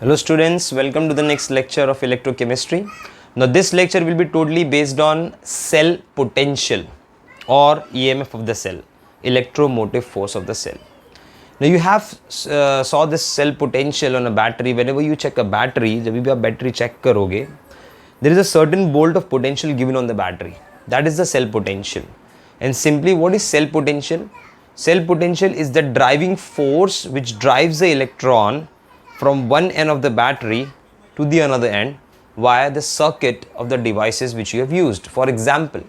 Hello students, welcome to the next lecture of electrochemistry. Now this lecture will be totally based on cell potential or EMF of the cell, electromotive force of the cell. Now you have saw this cell potential on a battery. Whenever you check a battery, जब भी आप battery check करोगे, there is a certain volt of potential given on the battery. That is the cell potential. And simply, what is cell potential? Cell potential is the driving force which drives the electron from one end of the battery to the another end via the circuit of the devices which you have used. For example,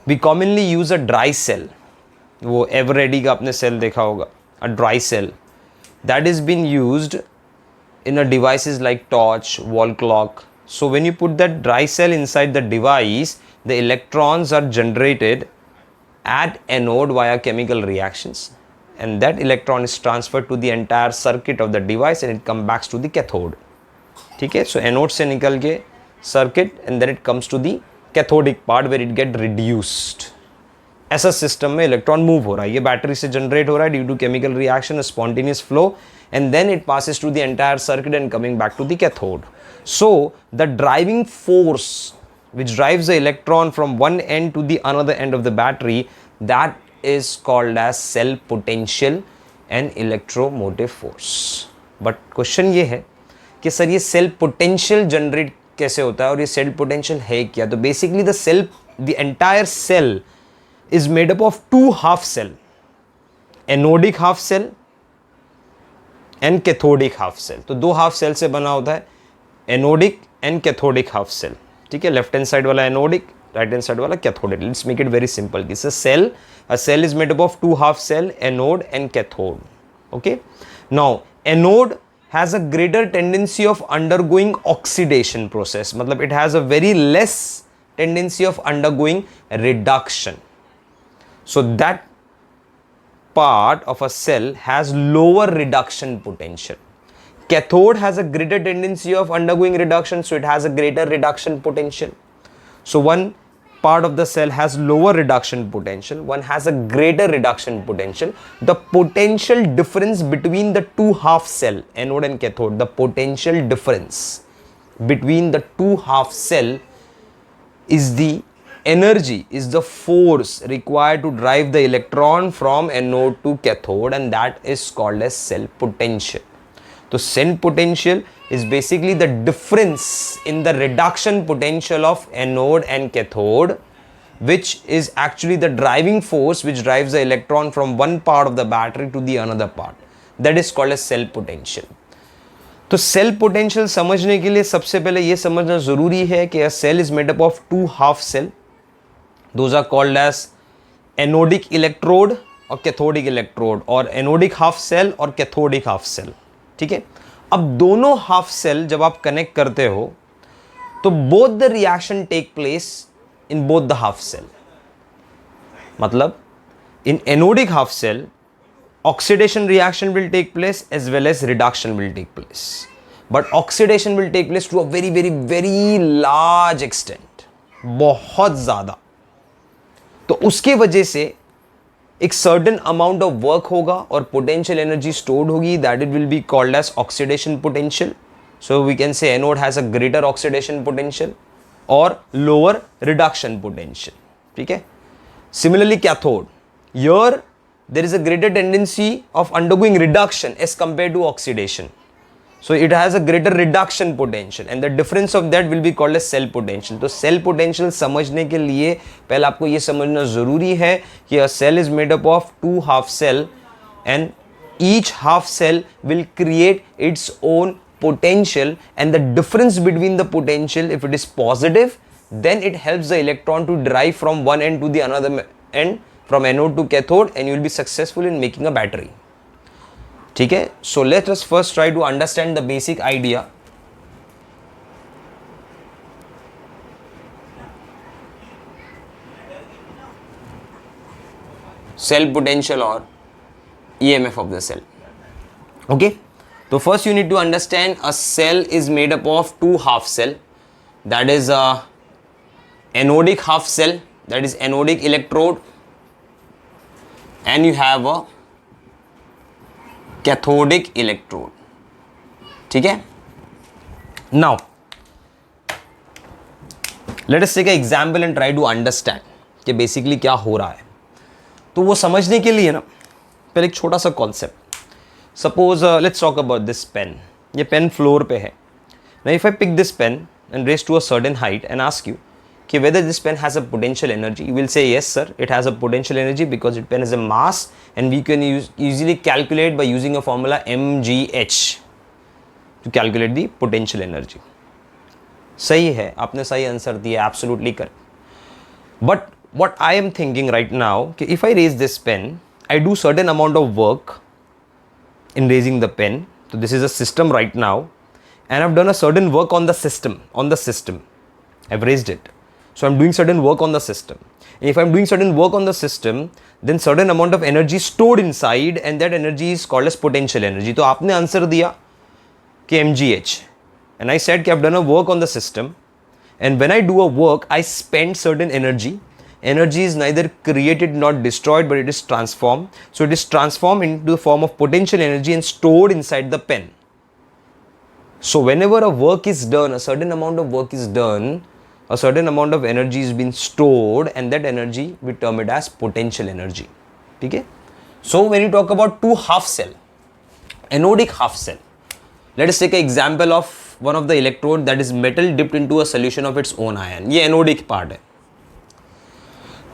we commonly use a dry cell. वो Eveready का आपने cell देखा होगा, a dry cell that is being used in a devices like torch, wall clock. So when you put that dry cell inside the device, the electrons are generated at anode via chemical reactions, and that electron is transferred to the entire circuit of the device and it comes back to the cathode. ठीक है, so anode से निकल के circuit and then it comes to the cathodic part where it get reduced. ऐसा system में electron move हो रहा है, ये बैटरी से जनरेट हो रहा है due to chemical reaction, spontaneous flow, and then it passes to the entire circuit and coming back to the cathode. So the driving force which drives the electron from one end to the another end of the battery, that is called as cell potential and electromotive force. But question ये है कि sir ये cell potential generate कैसे होता है और ये cell potential है क्या? तो basically the entire cell is made up of two half cell, anodic half cell and cathodic half cell. तो दो half cell से बना होता है anodic and cathodic half cell. ठीक है, लेफ्ट हैंड साइड वाला एनोडिक, राइट हैंड साइड वाला cathodic. Let's make it very simple. This a cell is made up of two half cell, anode and cathode. Okay, now anode has a greater tendency of undergoing oxidation process. मतलब it has a very less tendency of undergoing reduction. So that part of a cell has lower reduction potential. Cathode has a greater tendency of undergoing reduction, so it has a greater reduction potential. So one part of the cell has lower reduction potential, one has a greater reduction potential. The potential difference between the two half cell, anode and cathode, the potential difference between the two half cell is the energy, is the force required to drive the electron from anode to cathode, and that is called as cell potential. So cell potential is basically the difference in the reduction potential of anode and cathode, which is actually the driving force which drives the electron from one part of the battery to the another part. That is called as cell potential. तो cell potential समझने के लिए सबसे पहले ये समझना जरूरी है कि a cell is made up of two half cell. Those are called as anodic electrode और cathodic electrode, और anodic half cell और cathodic half cell. ठीक है, अब दोनों हाफ सेल जब आप कनेक्ट करते हो तो both the reaction take place in both the half cell. मतलब in anodic half cell oxidation reaction will take place as well as reduction will take place, but oxidation will take place to a very very very large extent, बहुत ज्यादा. तो उसके वजह से एक certain amount of work होगा और potential energy stored होगी, that it will be called as oxidation potential. So we can say anode has a greater oxidation potential और लोअर रिडक्शन पोटेंशियल. ठीक है, similarly cathode, here there is a greater tendency of undergoing reduction as compare to oxidation. So it has a greater reduction potential and the difference of that will be called as cell potential. तो cell potential समझने के लिए पहले आपको ये समझना ज़रूरी है कि a cell is made up of two half cell and each half cell will create its own potential, and the difference between the potential, if it is positive, then it helps the electron to drive from one end to the another end, from anode to cathode, and you will be successful in making a battery. ठीक है, so let us first try to understand the basic idea. Cell potential or EMF of the cell. Okay, so first you need to understand a cell is made up of two half cell, that is a anodic half cell, that is anodic electrode, and you have a cathodic electrode. ठीक है. Now let us take an example and try to understand कि basically क्या हो रहा है. तो वो समझने के लिए ना पहले एक छोटा सा concept. Suppose let's talk about this pen. ये पेन फ्लोर पे है. Now if I pick this pen and raise to a certain height and ask you कि whether this pen has a potential energy, you will say yes sir, it has a potential energy because it pen has a mass and we can easily calculate by using a formula mgh to calculate the potential energy. सही है, आपने सही answer दिया, absolutely correct. But what I am thinking right now कि if I raise this pen, I do certain amount of work in raising the pen. So this is a system right now. And I've done a certain work on the system, I've raised it. So I'm doing certain work on the system. And if I'm doing certain work on the system, then certain amount of energy stored inside and that energy is called as potential energy. तो आपने answer दिया कि mgh. And I said कि I've done a work on the system. And when I do a work, I spend certain energy. Energy is neither created nor destroyed, but it is transformed. So it is transformed into the form of potential energy and stored inside the pen. So whenever a work is done, a certain amount of work is done, a certain amount of energy is being stored and that energy we term it as potential energy. Okay? So when you talk about two half cell, anodic half cell, let us take an example of one of the electrode that is metal dipped into a solution of its own ion. ये anodic part है.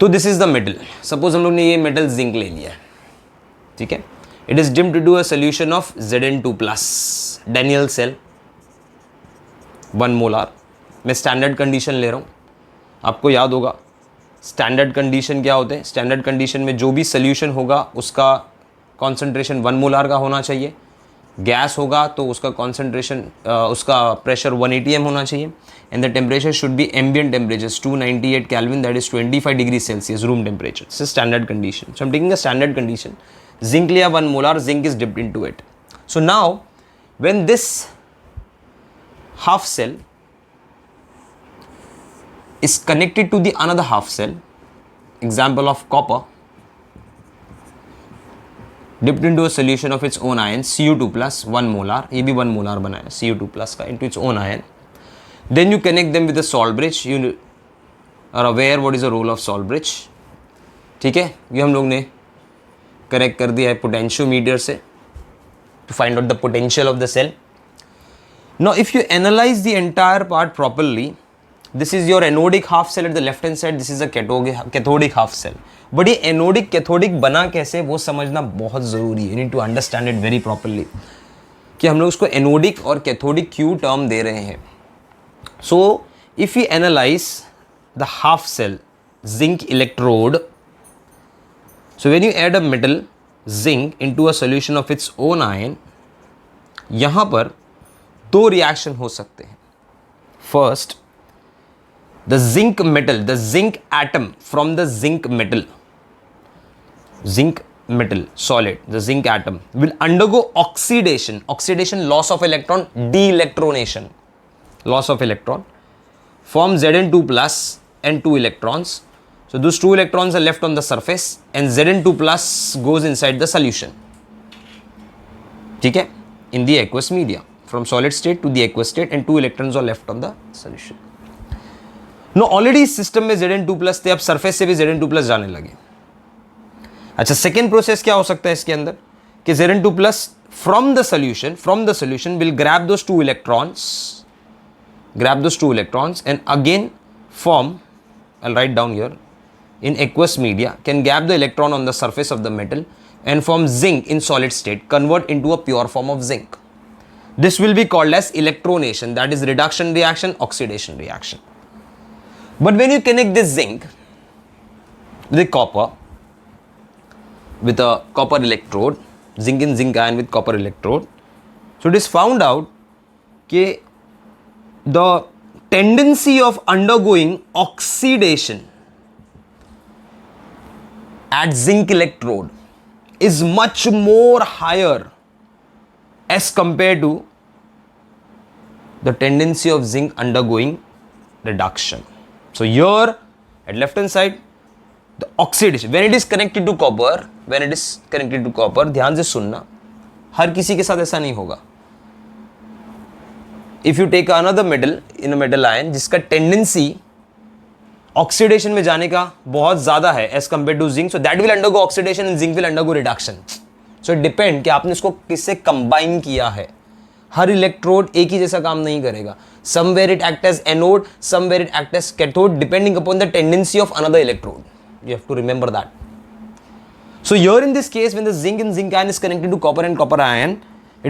तो this is the metal. Suppose हम लोग ने ये metal zinc ले लिया है. ठीक है? It is dipped into a solution of Zn2+, Daniell cell. 1 molar. मैं स्टैंडर्ड कंडीशन ले रहा हूँ. आपको याद होगा स्टैंडर्ड कंडीशन क्या होते हैं. स्टैंडर्ड कंडीशन में जो भी सोल्यूशन होगा उसका कॉन्सेंट्रेशन 1 मोलार का होना चाहिए. गैस होगा तो उसका कॉन्सेंट्रेशन उसका प्रेशर 180 m होना चाहिए. And the temperature should be ambient temperature 298 kelvin, that is 25 degree Celsius room temperature. This is standard condition. So I am taking a standard condition. Zinc लिया 1 molar, zinc is dipped into it. So now when this half cell is connected to the another half cell, example of copper, dipped into a solution of its own ion Cu2+, 1 molar, ये भी 1 molar बनाया Cu2+ का into its own ion. Then you connect them with a salt bridge. You are aware what is the role of salt bridge. ठीक है, ये हम लोग ने करेक्ट कर दिया है पोटेंशियोमीटर से to find out the potential of the cell. Now if you analyze the entire part properly, this is your anodic half cell at the left hand side, this is a cathodic half cell. but ये anodic cathodic बना कैसे वो समझना बहुत ज़रूरी है. you need to understand it very properly कि हम लोग उसको anodic और cathodic क्यों term दे रहे हैं. so if we analyze the half cell zinc electrode, so when you add a metal zinc into a solution of its own ion, यहाँ पर दो रिएक्शन हो सकते हैं. First, the zinc metal, the zinc atom from the zinc metal solid, the zinc atom will undergo oxidation. Loss of electron, de-electronation, loss of electron, form Zn2+ and 2 electrons. So those 2 electrons are left on the surface and Zn2+ goes inside the solution. ठीक है, in the aqueous media. From solid state to the aqueous state and 2 electrons are left on the solution. Now already इस system में Zn2+ थे, अब surface से भी Zn2+ जाने लगे. अच्छा, सेकेंड प्रोसेस क्या हो सकता है इसके अंदर कि Zn2+ from the solution will grab those 2 electrons and again form, I'll write down here, in aqueous media can grab the electron on the surface of the metal and form zinc in solid state, convert into a pure form of zinc. This will be called as electronation, that is reduction reaction, oxidation reaction. But when you connect this zinc with copper, with a copper electrode, zinc in zinc ion with copper electrode, so it is found out that the tendency of undergoing oxidation at zinc electrode is much more higher as compared to the tendency of zinc undergoing reduction. So here at left hand side, the oxidation, when it is connected to copper, ध्यान से सुनना, हर किसी के साथ ऐसा नहीं होगा. If you take another metal in a metal ion जिसका टेंडेंसी ऑक्सीडेशन में जाने का बहुत ज्यादा है as compare to zinc, so that will undergo oxidation and zinc will undergo reduction. So it depend कि आपने इसको किससे कंबाइन किया है. हर इलेक्ट्रोड एक ही जैसा काम नहीं करेगा. Somewhere it act as anode, somewhere it act as cathode, depending upon the tendency of another electrode. You have to remember that. So here in this case, when the zinc and zinc ion is connected to copper and copper ion,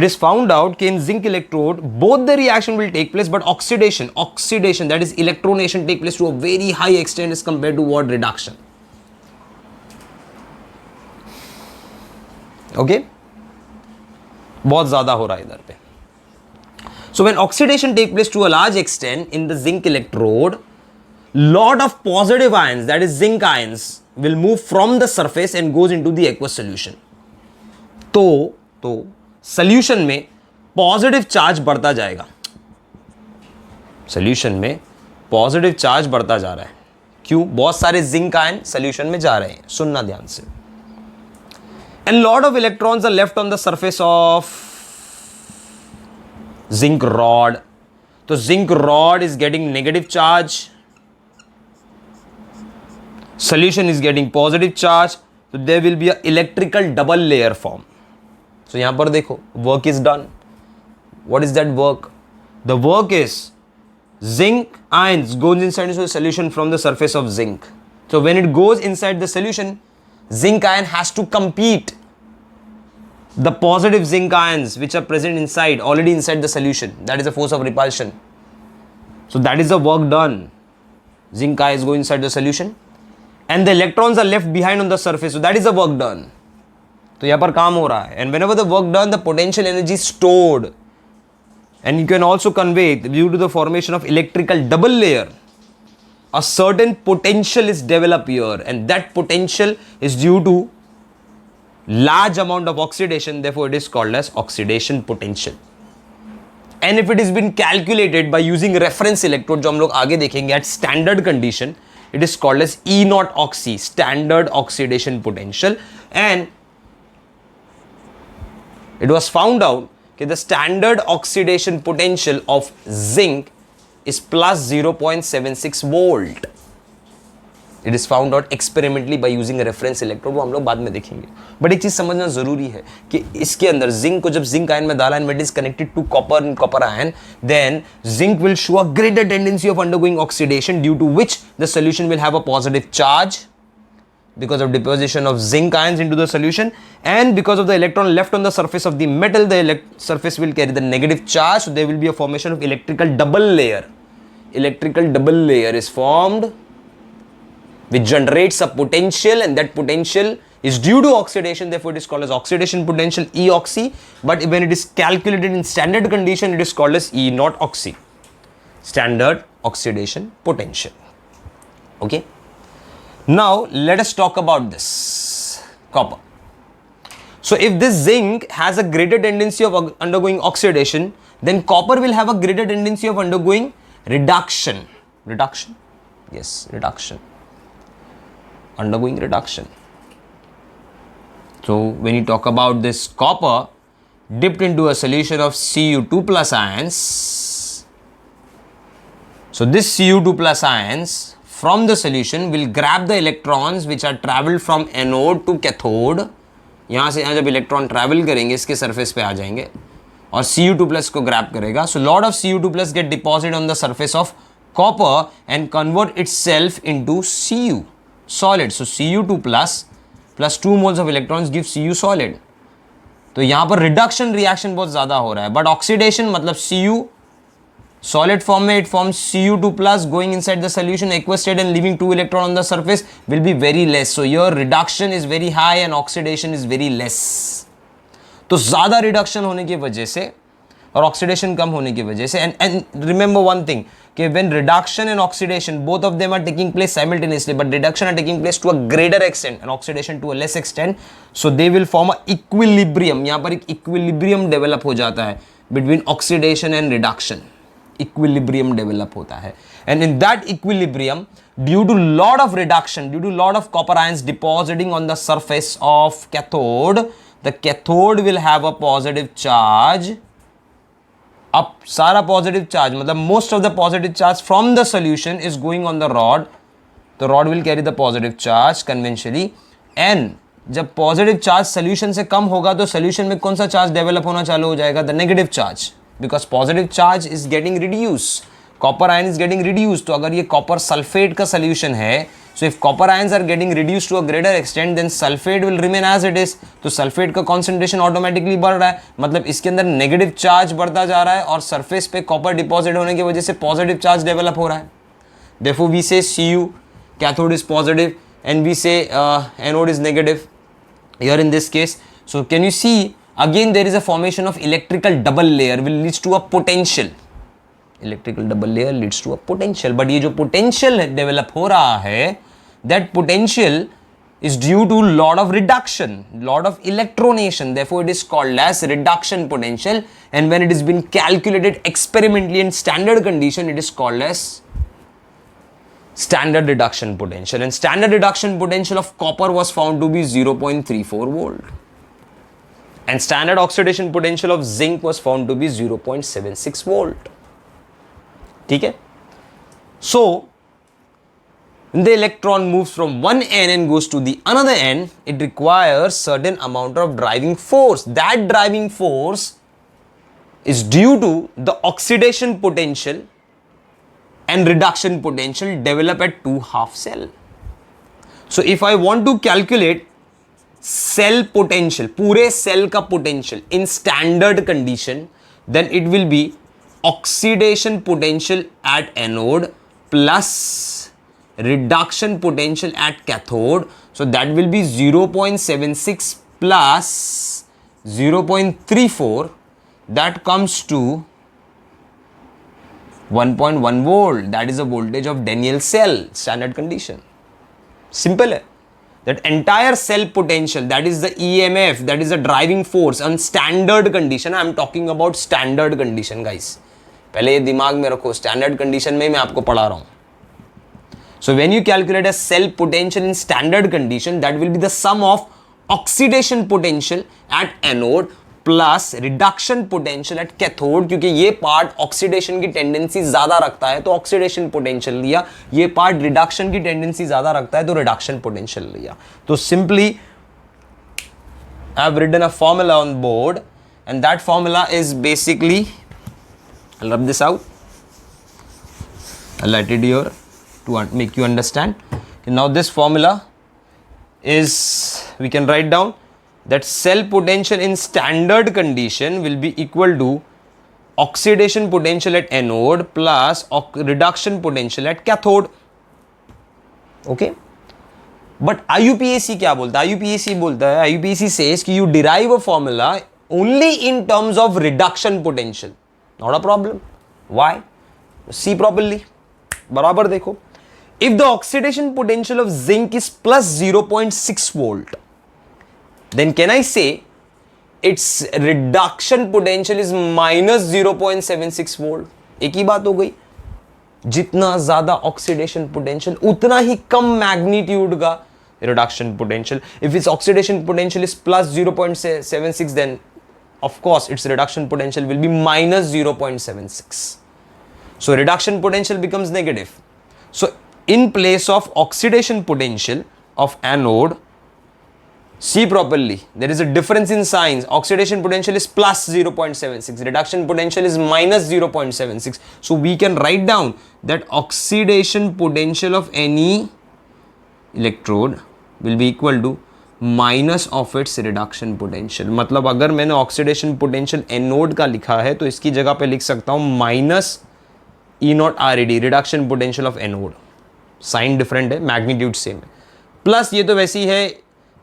it is found out that in zinc electrode, both the reaction will take place, but oxidation, that is electronation, take place to a very high extent as compared to what reduction. Okay? बहुत ज़्यादा हो रहा है इधर पे. So when oxidation take place to a large extent in the zinc electrode, lot of positive ions, that is zinc ions, will move from the surface and goes into the aqueous solution. तो solution में positive charge बढ़ता जाएगा. solution में positive charge बढ़ता जा रहा है. क्यों? बहुत सारे zinc ion solution में जा रहे हैं. सुनना ध्यान से. And lot of electrons are left on the surface of zinc rod. तो zinc rod is getting negative charge. Solution is getting positive charge, so there will be a electrical double layer form. So यहाँ पर देखो, work is done. What is that work? The work is zinc ions goes inside the solution from the surface of zinc. So when it goes inside the solution, zinc ion has to compete the positive zinc ions which are present inside, already inside the solution. That is the force of repulsion. So that is the work done. Zinc ions go inside the solution. And the electrons are left behind on the surface, so that is the work done. तो यहाँ पर काम हो रहा है. And whenever the work done, the potential energy is stored, and you can also convey due to the formation of electrical double layer. A certain potential is developed here, and that potential is due to large amount of oxidation. Therefore, it is called as oxidation potential. And if it has been calculated by using reference electrode, जो हम लोग आगे देखेंगे at standard condition, it is called as E naught oxy, standard oxidation potential. And it was found out that the standard oxidation potential of zinc is plus 0.76 volt. It is found out experimentally by using a reference electrode. वो हम लोग बाद में देखेंगे. But एक चीज समझना जरूरी है कि इसके अंदर जिंक को जब जिंक आयन में डाला and when it is connected to copper and copper ion, then zinc will show a greater tendency of undergoing oxidation, due to which the solution will have a positive charge because of deposition of zinc ions into the solution, and because of the electron left on the surface of the metal, the surface will carry the negative charge, so there will be a formation of electrical double layer. Electrical double layer is formed, which generates a potential, and that potential is due to oxidation. Therefore, it is called as oxidation potential, E oxy. But when it is calculated in standard condition, it is called as E naught oxy, standard oxidation potential. Okay. Now let us talk about this copper. So if this zinc has a greater tendency of undergoing oxidation, then copper will have a greater tendency of undergoing reduction. Reduction? Yes, reduction. Undergoing reduction. So when you talk about this copper dipped into a solution of Cu2 plus ions, so this Cu2 plus ions from the solution will grab the electrons which are traveled from anode to cathode. यहाँ से यहाँ जब electron travel करेंगे इसके surface पे आ जाएंगे और Cu2 plus को ग्रैब करेगा. So lot of Cu2 plus get deposited on the surface of copper and convert itself into Cu solid. So Cu2 plus 2 moles of electrons give Cu solid. तो यहाँ पर reduction reaction बहुत ज़्यादा हो रहा है, बट ऑक्सीडेशन मतलब Cu solid form में it forms Cu2 plus going inside the solution aqueous state and leaving 2 electron on the surface will be very less. So your reduction is very high and oxidation is very less. तो ज़्यादा reduction होने की वजह से और oxidation कम होने की वजह से, and remember one thing कि when reduction and oxidation both of them are taking place simultaneously, but reduction are taking place to a greater extent and oxidation to a less extent, so they will form a equilibrium. यहाँ पर एक equilibrium develop हो जाता है between oxidation and reduction. Equilibrium develop होता है, and in that equilibrium, due to lot of reduction, due to lot of copper ions depositing on the surface of cathode, the cathode will have a positive charge अब सारा positive charge मतलब most of the positive charge from the solution is going on the rod, तो rod will carry the positive charge conventionally, and जब positive charge solution से कम होगा तो solution में कौन सा चार्ज डेवलप होना चालू हो जाएगा, the negative charge, because positive charge is getting reduce, copper ion is getting reduce. तो अगर ये कॉपर सल्फेट का सोल्यूशन है, so if copper ions are getting reduced to a greater extent then sulfate will remain as it is, तो sulphate का concentration automatically बढ़ रहा है, मतलब इसके अंदर नेगेटिव चार्ज बढ़ता जा रहा है और सरफेस पे कॉपर डिपॉजिट होने की वजह से पॉजिटिव चार्ज डेवलप हो रहा है। therefore we say Cu cathode is positive and we say anode is negative here in this case. So can you see again there is a formation of electrical double layer will leads to a potential, electrical double layer leads to a potential, but ये जो potential develop हो रहा है, that potential is due to lot of reduction, lot of electronation, therefore it is called as reduction potential, and when it is been calculated experimentally in standard condition it is called as standard reduction potential, and standard reduction potential of copper was found to be 0.34 volt, and standard oxidation potential of zinc was found to be 0.76 volt. ठीक है, so when the electron moves from one end and goes to the another end, it requires certain amount of driving force. That driving force is due to the oxidation potential and reduction potential developed at two half cell. So if I want to calculate cell potential, पूरे cell का potential in standard condition, then it will be oxidation potential at anode plus reduction potential at cathode. So that will be 0.76 plus 0.34, that comes to 1.1 volt. That is the voltage of Daniell cell, standard condition. Simple है. That entire cell potential, that is the EMF, that is the driving force on standard condition. I am talking about standard condition guys. पहले ये दिमाग में रखो, standard condition में मैं आपको पढ़ा रहा हूं। So when you calculate a cell potential in standard condition, that will be the sum of oxidation potential at anode plus reduction potential at cathode, क्योंकि ये पार्ट ऑक्सीडेशन की टेंडेंसी ज्यादा रखता है तो ऑक्सीडेशन पोटेंशियल लिया, ये पार्ट रिडक्शन की टेंडेंसी ज्यादा रखता है तो रिडक्शन पोटेंशियल लिया। तो simply I have written a formula on board and that formula is basically, I'll rub this out, I'll write it here to make you understand. And now this formula is, we can write down that cell potential in standard condition will be equal to oxidation potential at anode plus reduction potential at cathode. Okay, but IUPAC क्या बोलता है? IUPAC बोलता है, IUPAC says कि you derive a formula only in terms of reduction potential. Not a problem. Why? See properly. बराबर देखो. If the oxidation potential of zinc is plus 0.6 volt, then can I say its reduction potential is minus 0.76 volt? एक ही बात हो गई. जितना ज्यादा oxidation potential उतना ही कम magnitude का reduction potential. If its oxidation potential is plus 0.76, then of course its reduction potential will be minus 0.76. So reduction potential becomes negative. So in place of oxidation potential of anode, see properly, there is a difference in signs. Oxidation potential is plus 0.76, reduction potential is minus 0.76. So we can write down that oxidation potential of any electrode will be equal to minus of its reduction potential. मतलब अगर मैंने oxidation potential anode का लिखा है तो इसकी जगह पे लिख सकता हूं minus E naught R E D, reduction potential of anode. Sign different है, मैग्नीट्यूड सेम है, प्लस ये तो वैसी है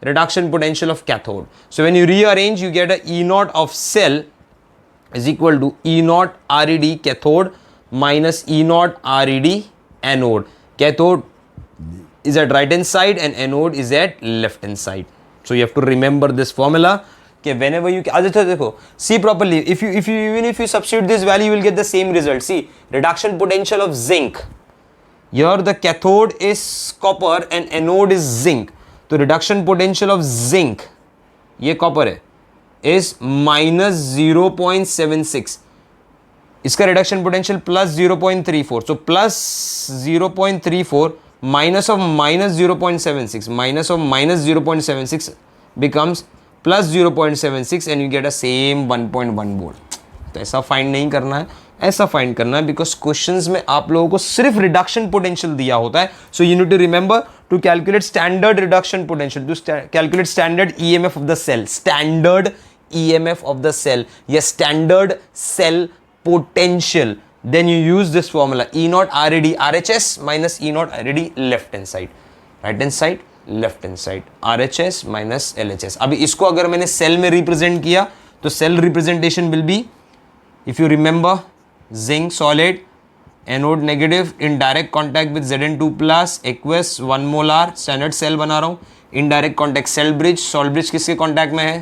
reduction potential of cathode. So when you rearrange you get a E naught of cell is equal to E naught R E D cathode minus E naught R E D anode. Cathode is at right hand side and anode is at left hand side. So you have to remember this formula. Okay, whenever you देखो, see properly, if you even if you substitute this value you will get the same result. See, reduction potential of zinc, here the cathode is copper and anode is zinc, तो reduction potential of zinc, ये copper है, is minus 0.76. इसका reduction potential plus 0.34, so plus 0.34 minus of minus 0.76, minus of minus 0.76 becomes plus 0.76 and you get a same 1.1 volt. तो ऐसा find नहीं करना है, ऐसा फाइंड करना है, बिकॉज क्वेश्चंस में आप लोगों को सिर्फ रिडक्शन पोटेंशियल दिया होता है. So you need to remember to calculate standard reduction potential, to calculate standard EMF of the cell, standard EMF of the cell, yes, standard cell potential, then you use this formula E naught RAD RHS minus E naught RAD left hand side, right hand side, left hand side, RHS minus LHS. अभी इसको अगर मैंने cell में represent किया तो cell representation will be, if you remember, zinc solid, anode negative in direct contact with Zn2 plus, aqueous 1 molar, standard cell बना रहा हूँ. indirect contact cell bridge, salt bridge किसके contact में है,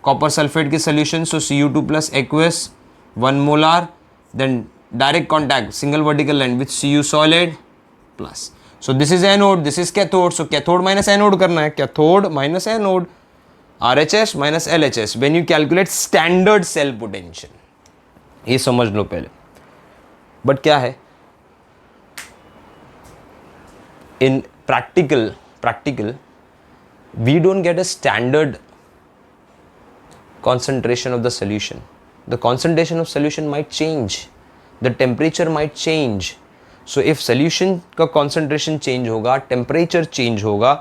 कॉपर सल्फेट के solution, so Cu2 plus aqueous 1 molar, then direct contact single vertical line with Cu solid plus. So this is anode, this is cathode, so cathode minus anode करना है, cathode minus anode, RHS minus LHS when you calculate standard cell potential. ये समझ लो पहले. But क्या है, in practical we don't get a standard concentration of the solution. The concentration of solution might change, the temperature might change. So if solution का concentration change होगा, temperature change होगा,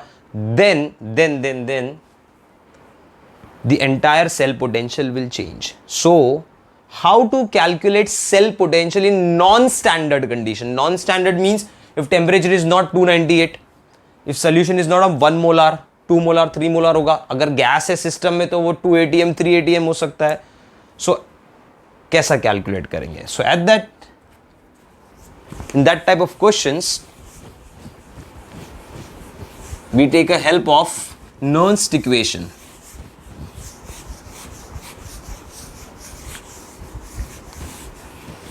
then the entire cell potential will change. So how to calculate cell potential in non-standard condition? Non-standard means if temperature is not 298, if solution is not of 1 molar, 2 molar 3 molar होगा. अगर gas है system में तो वो 2 ATM 3 ATM हो सकता है. सो कैसा कैलकुलेट करेंगे? So at that, in that type of questions we take a help of Nernst equation.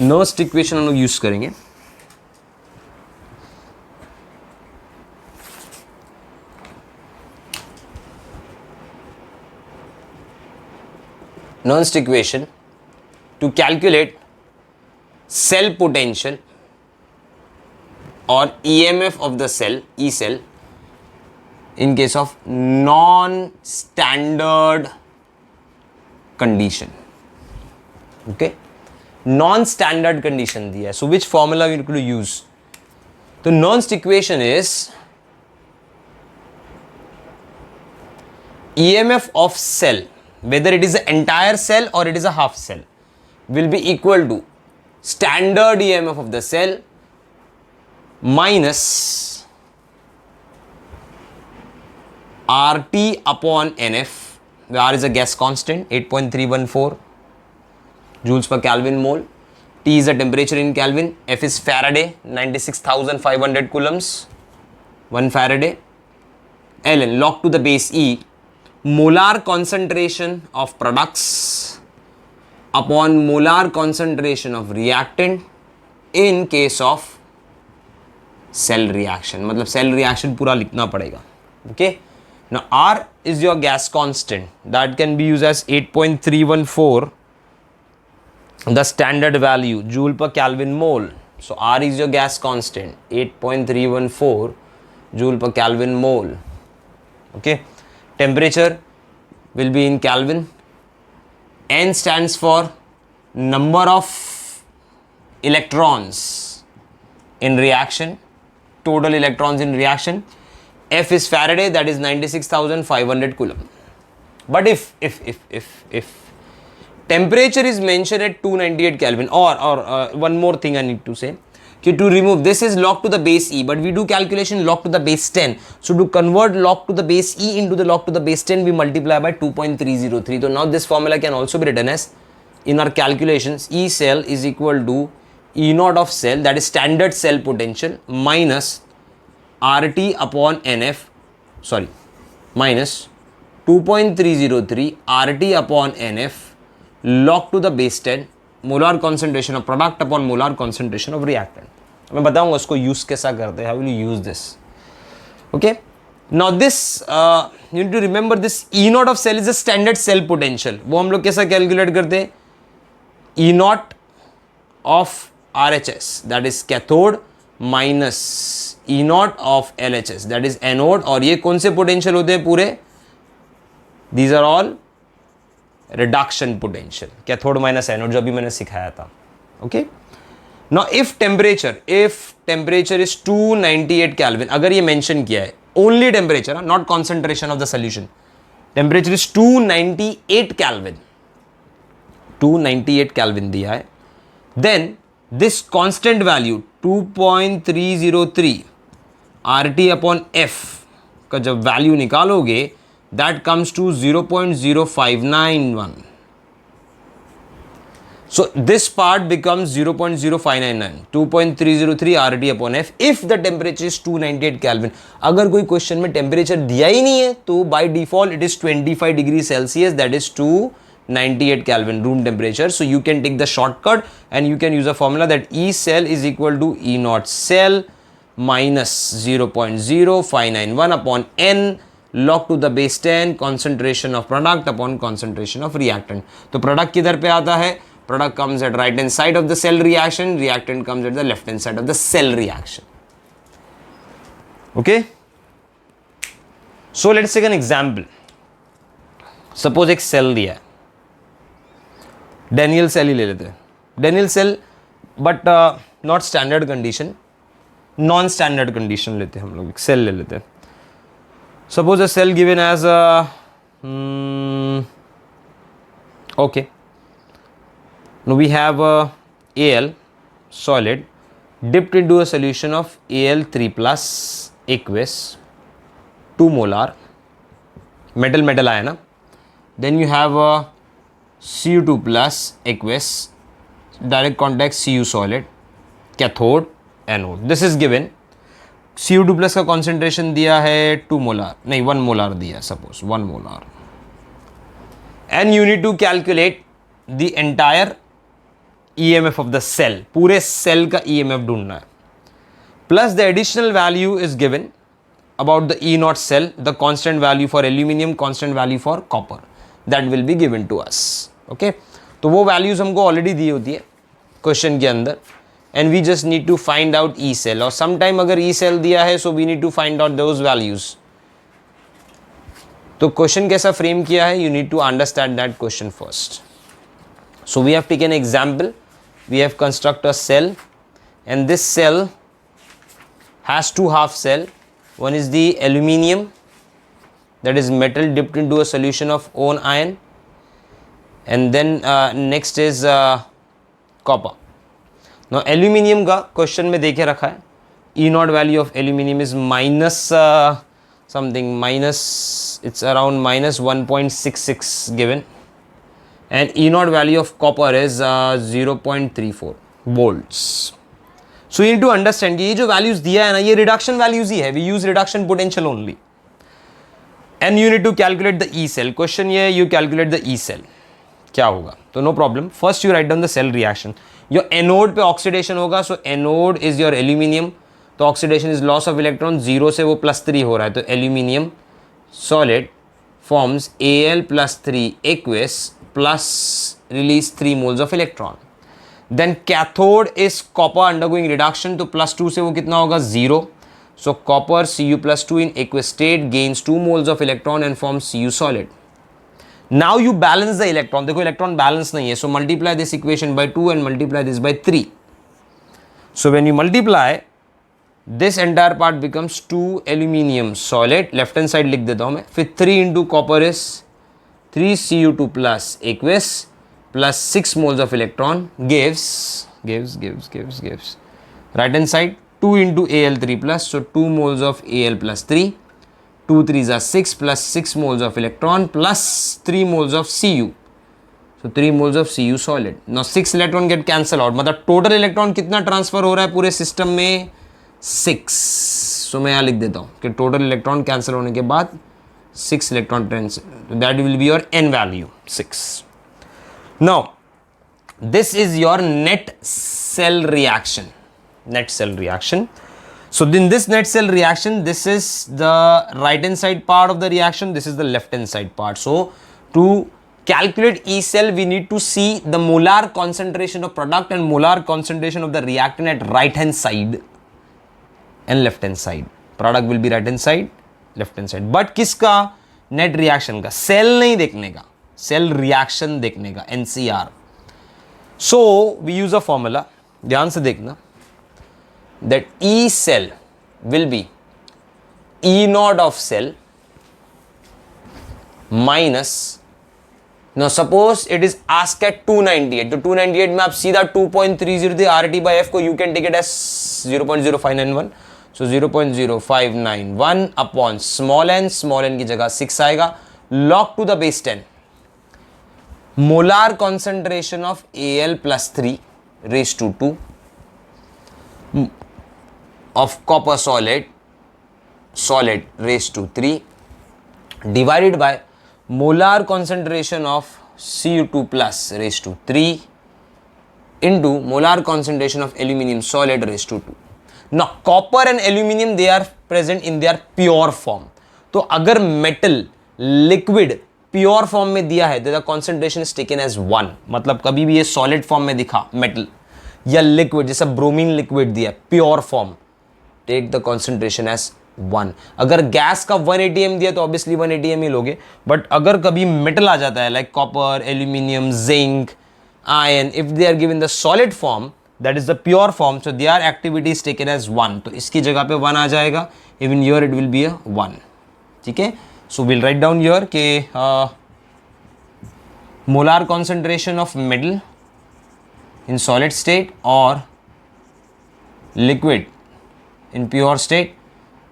Nernst equation हम लोग यूज करेंगे. Nernst equation to calculate cell potential or EMF of the cell, E cell, in case of non-standard condition. Okay, non-standard condition दिया है. So which formula we could use? तो Nernst equation is EMF of cell, whether it is the entire cell or it is a half cell, will be equal to standard EMF of the cell minus RT upon NF, where R is a gas constant, 8.314 joules per Kelvin mole, T is a temperature in Kelvin, F is Faraday, 96,500 coulombs, 1 Faraday, ln log to the base E, molar concentration of products upon molar concentration of reactant in case of cell reaction. मतलब cell reaction पूरा लिखना पड़ेगा. Okay, now R is your gas constant, that can be used as 8.314, the standard value, joule per Kelvin mole. So R is your gas constant, 8.314 joule per Kelvin mole. Okay, temperature will be in Kelvin. N stands for number of electrons in reaction, total electrons in reaction. F is Faraday, that is 96,500 coulomb. But if temperature is mentioned at 298 Kelvin, or one more thing I need to say, to remove this is log to the base E, but we do calculation log to the base 10. So to convert log to the base E into the log to the base 10, we multiply by 2.303. So now this formula can also be written as, in our calculations, E cell is equal to E naught of cell, that is standard cell potential, minus RT upon NF, sorry, minus 2.303 RT upon NF log to the base 10 molar concentration of product upon molar concentration of reactant. मैं बताऊंगा उसको use कैसा करते हैं, how will you use this. Okay, now this you need to remember this E naught of cell is a standard cell potential. वो हम लोग कैसा कैलकुलेट करते हैं, E naught of RHS, that is cathode, minus E naught of LHS, that is anode. और ये कौन से पोटेंशियल होते हैं पूरे? These are all reduction potential, cathode minus anode, जो अभी मैंने सिखाया था. Okay. Now if temperature is 298 Kelvin, अगर ये mention किया है only temperature, not concentration of the solution, temperature is 298 Kelvin, 298 Kelvin दिया है, then this constant value 2.303 RT upon F का जब वैल्यू निकालोगे, that comes to 0.0591. So this part becomes 0.0599, 2.303 RT upon F if the temperature is 298 Kelvin. अगर कोई question में temperature दिया ही नहीं है तो by default it is 25 degree Celsius, that is 298 Kelvin room temperature. So you can take the shortcut and you can use a formula that E cell is equal to E naught cell minus 0.0591 upon N log to the base 10 concentration of product upon concentration of reactant. तो product किधर पे आता है? Product comes at right hand side of the cell reaction, reactant comes at the left hand side of the cell reaction. Okay? So let's take an example. Suppose एक cell दिया है, Daniell cell ही ले लेते हैं. Daniell cell, but not standard condition, non-standard condition लेते हैं हम लोग, एक cell ले लेते हैं. Suppose a cell given as a okay. Now we have a Al solid dipped into a solution of Al3 plus aqueous, 2 molar, metal आया ना. Then you have a Cu2 plus aqueous, direct contact Cu solid, cathode, anode. This is given. Cu2 plus का concentration दिया है 2 molar, नहीं 1 molar दिया, suppose 1 molar. And you need to calculate the entire EMF of the cell, पूरे cell का EMF ढूंढना है. Plus the additional value is given about the E naught cell, the constant value for aluminium, constant value for copper, that will be given to us. Okay, तो वो values हमको already दी होती है question के अंदर, and we just need to find out E cell. और sometime अगर E cell दिया है, so we need to find out those values. तो question कैसा frame किया है? You need to understand that question first. So we have taken an example. We have constructed a cell, and this cell has two half cell. One is the aluminium, that is metal dipped into a solution of own iron, and then next is copper. Now aluminium का question में देखे रखा है, E naught value of aluminium is minus something, minus, it's around minus 1.66 given, and E naught value of copper is 0.34 volts. So you need to understand कि ये जो values दिया है ना, ये reduction values ही है. We use reduction potential only. And you need to calculate the E cell. Question ये है, you calculate the E cell. क्या होगा? तो no problem. First you write down the cell reaction. Your anode पे oxidation होगा, so anode is your aluminium. तो oxidation is loss of electron, 0 से वो +3 हो रहा है, तो aluminium solid forms Al plus 3 aqueous plus release 3 moles of electron. Then cathode is copper undergoing reduction, तो +2 से वो कितना होगा? 0. So copper Cu plus 2 in aqueous state gains 2 moles of electron and forms Cu solid. Now you balance the electron. देखो electron balance नहीं है, so multiply this equation by 2 and multiply this by 3. So when you multiply, this entire part becomes 2 aluminium solid. Left hand side लिख देता हूँ मैं. फिर 3 into copper is 3 Cu2 plus aqueous plus 6 moles of electron gives right hand side 2 into Al3 plus, so 2 moles of Al plus 3, 2 3s are 6 plus 6 moles of electron plus 3 moles of Cu, so 3 moles of Cu solid. Now 6 electron get cancel out, मतलब total electron कितना transfer हो रहा है पूरे system में? 6. so मैं यहाँ लिख देता हूँ कि total electron cancel होने के बाद 6 electron transfer, that will be your N value, 6. Now this is your net cell reaction. So in this net cell reaction, this is the right hand side part of the reaction, this is the left hand side part. So to calculate E cell, we need to see the molar concentration of product and molar concentration of the reactant at right hand side and left hand side. Product will be right hand side, left hand side. But किसका? Net reaction का. Cell नहीं देखने का, cell reaction देखने का, NCR. So we use a formula, ध्यान से देखना, that E cell will be E naught of cell minus, now suppose it is asked at 298, तो 298 में आप सीधा 2.30 थे, RT by F को you can take it as 0.0591, so 0.0591 upon small n की जगह 6 आएगा, log to the base 10, molar concentration of Al plus 3 raised to 2 of copper solid raised to 3 divided by molar concentration of Cu2 plus raised to 3 into molar concentration of aluminum solid raised to 2. Now copper and aluminum, they are present in their pure form. तो अगर metal liquid pure form में दिया है, the concentration is taken as 1. मतलब कभी भी ये solid form में दिखा metal या liquid, जैसा bromine liquid दिया pure form, take the concentration as 1. अगर गैस का 1 atm दिया तो ऑब्वियसली 1 atm ही लोगे, बट अगर कभी मेटल आ जाता है like copper, aluminium, zinc, iron, if they are given the solid form, that is the pure form, so their activity is taken as 1, तो इसकी जगह पे 1 आ जाएगा, even here it will be a 1. ठीक है, so will write down here के molar concentration of metal in solid state और liquid in pure state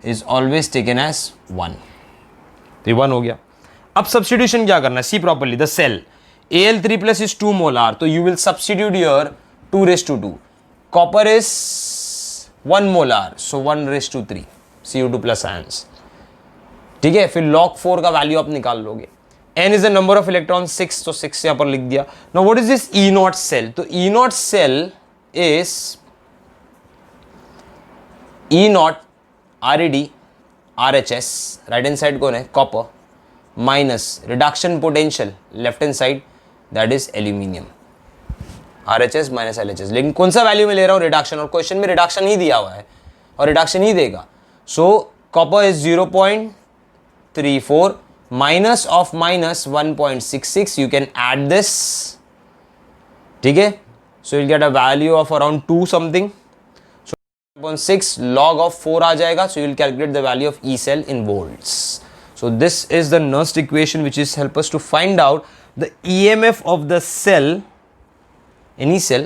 is always taken as 1. तो 1 हो गया. अब सब्स्टिट्यूशन क्या करना है? See properly, the cell Al3 plus is 2 molar, तो you will substitute here 2 raised to 2. Copper is 1 molar, so 1 raised to 3 Cu2 plus ions. ठीक है, फिर log 4 का वैल्यू आप निकाल लोगे. N is the number of electrons 6, तो 6 यहाँ पर लिख दिया. Now what is this E naught cell? तो E naught cell is E naught RAD RHS, right hand side कौन है? Copper, minus reduction potential left hand side, that is aluminium, RHS minus LHS. लेकिन कौन सा value में ले रहा हूँ? रिडक्शन, और क्वेश्चन में रिडक्शन ही दिया हुआ है और रिडक्शन ही देगा. सो copper is 0.34 minus of minus 1.66, you can add this. ठीक है, so you get a value of around 2 something, 6 log of 4 आ जाएगा, so you will calculate the value of E cell in volts. So this is the Nernst equation which is help us to find out the EMF of the cell, any cell,